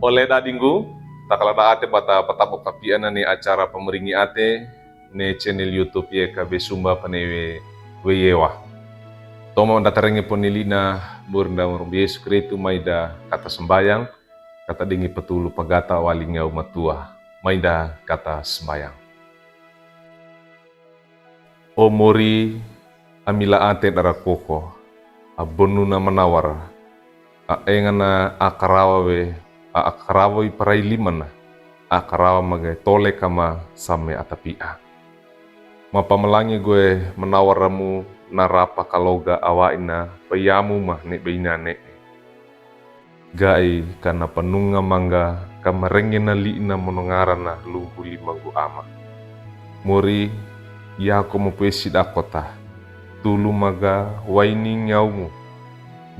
Oleh dadinggu, takalada ate bata patapok kapiana ni acara pemeringi ate ne channel YouTube ye kabe sumba panewe weyewa. Tomo datarengi ponilina murna Yesus Kristus maida kata sembayang, kata dingi petulu pagata walingau matua, maida kata sembayang. O mori amila ate darakoko, abonuna manawar, engana akarawawe, akarawai parailimana, akarawa magai tole kama same atapia. Mapamelangi gue menawaramu narapa kaloga awaina payamu mah ne beina ne. Gai karena penunga mangga kamarengena liina monongarana luhu limangu ama. Muri yako mupesi dakota tulu maga waini nyaumu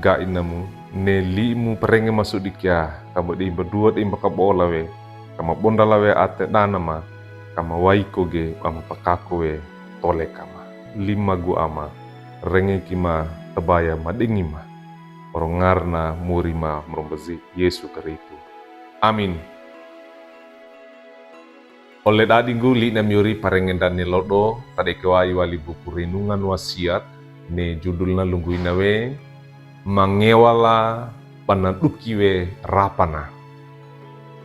ga inamu ne limu perenge masuk dikia kamu di berdua di makabola we kama bondala we ate danama kama waiko ge kama pakako we tole kama lima gu ama renge kima tebaya madingi ma orongarna murima merombezi Yesu keritu. Amin. Oleh dadinggu li na miuri parengen dan nilodo tadi kewai wali buku renungan wasiat ne judulna lungguina we mangewala panaduki we rapana.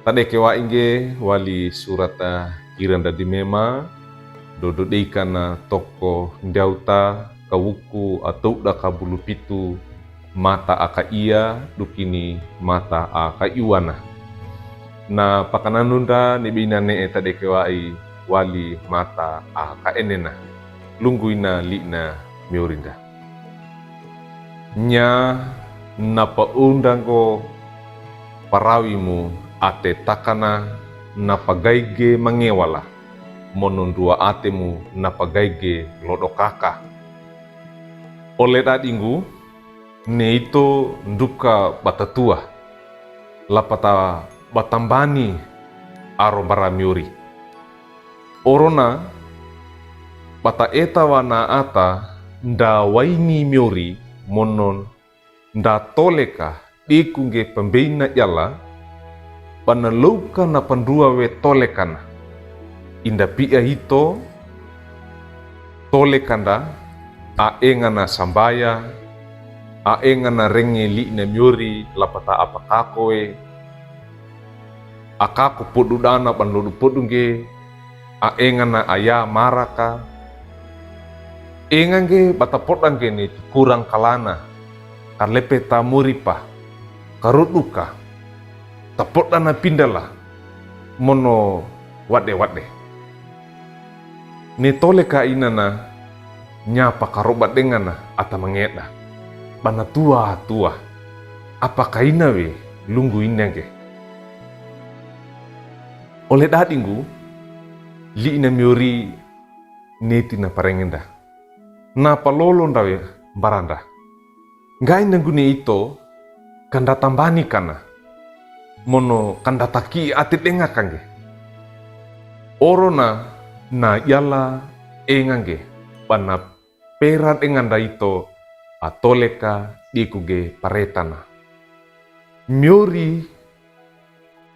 Tadi kewai inge wali surat kiran dadi mema dodo deikana toko ndauta kawuku atau daka bulu pitu mata aka iya dukini mata aka iwana. Na pakananunda nibina ne tadi kewai wali mata aka enena lungguina li'na miurinda. Nya napa undanggo parawimu ate takana napa gaige mangewala monondua atemu napa gaige lodokaka. Oleh dadinggu ne itu nduka batatua lapata batambani aro baramiuri. Orona bata eta wana ata nda waini miuri monon nda toleka ikungge pembeina yala panalauka na pandua we tolekana inda pia hito tolekanda aengana sambaya aengana renge li'na miuri lapata apakakoe akaku podudana panlodu podungge aengana aya maraka engange batapodangge ni kurang kalana karlepe tamuripa karuduka tapodana pindala mono wade ni tole ka inana nyapa karobat dengana ata mangeda bana tua apa kaina we lunggu inage. Oleh dadinggu li ina miuri neti na parengenda na palolo ndawe baranda ngai nangune ito kanda tambani kana mono kanda taki atit enga kange orona na yala engange bana perat enganda ito atoleka dikuge paretana miuri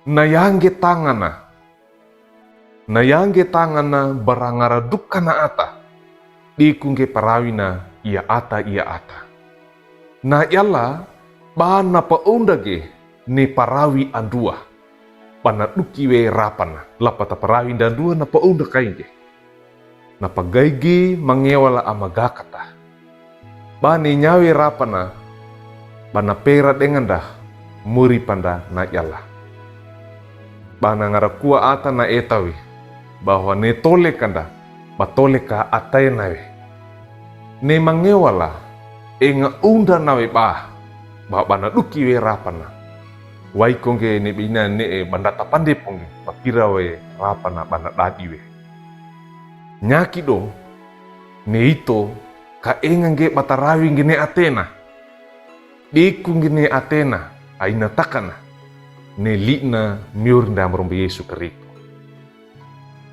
Nayangge tangana barangara dukkana ata dikungge parawina ia ata na yala bana paundage ne parawi andua bana dukiwe rapana lapata parawi dan dua na paunda kainge na pagaige mangewala amagakata bani nyawe rapana bana pera dengan dah muri panda na yala bana ngarakua ata na etawi bahwa ne tole kanda batole ka atai nawe ne mangewala enga unda nawe bah bana duki we rapana wai kongge ne bina ne bandata pande pongge papira we rapana bana dadi we nyaki do ne ito ka enga nge batarawi ngene Atena diku ngene Atena aina takana ne li'na miur nda merombe Yesu keritu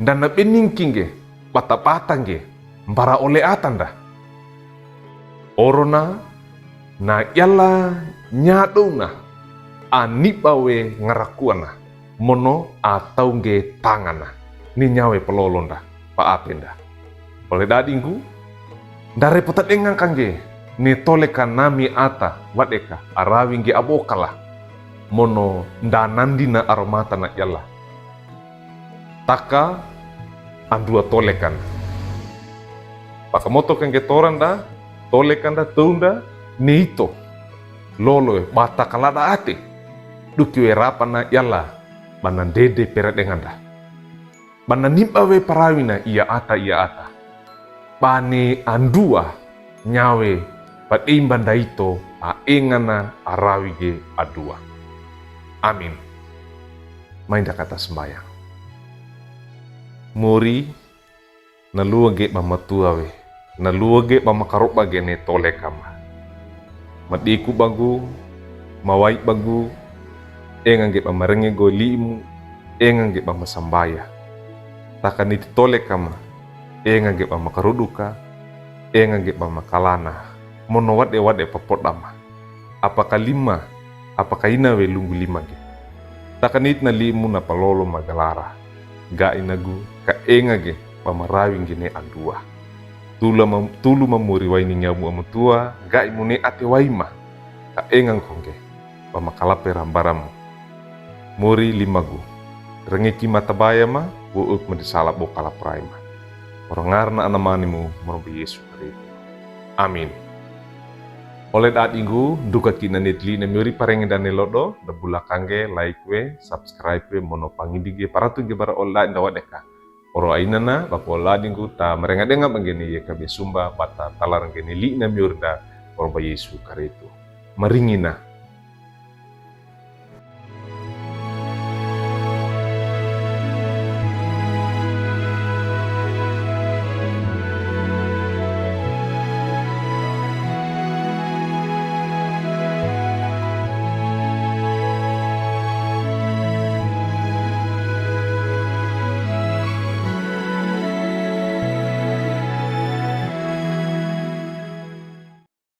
dan na peningkinge patapatangge mbara ole atanda orona na yala nyadona anibawe ngarakuana mono atau nge tangana ni nyawe pelolonda pa apenda. Oleh dadingku, dari putat engang kangge ni tolekan nami ata wadeka arawi nge abokala mono ndanandina aromata na yalla. Taka andua tolekan. Pakamoto kangge toranda, tolekan da tunda ni ito. Lolo bata kalada ate. Dukiwe rapana yalla banan dede peret denganda. Banan nimpawe parawina ia ata. Bani andua nyawe patimban daito aengana arawige adua. Amin. Mainda kata sembayang. Muri naluage mamatuawe, naluage mamakaroba gene tole kama. Matiku bagu, mawai bagu, engangge pamarenge go limu, engangge pamasambaya. Takan iti tole kama, engangge pamakaruduka, engangge pamakalana. Mono wade papodama. Apakah lima, apakah inawe lunggu lima ge. Takan it na limu na palolo magalara. Ga inagu ka engage pamarawing gene andua. Tulu mamuri waini nyamu amutua, ga imune ate waima. Ka engang kongge pamakalape rambaramu. Muri limagu. Rengeki matabaya ma, buuk madisalap bokala praima. Orangarna anamanimu merobi Yesus Kristus. Amin. Oleh daat inggu, duka kina netli na miuri parengi dan nelodo, da bula kangge, like we, subscribe we, mono pangidige, paratu ge bara ola inda wadeka. Oro ainana, bako ola dinggu, ta merenga denga bangeni ye kabe sumba, bata talarang geni li na miuri da, oro ba Yesus Kristus. Maringina.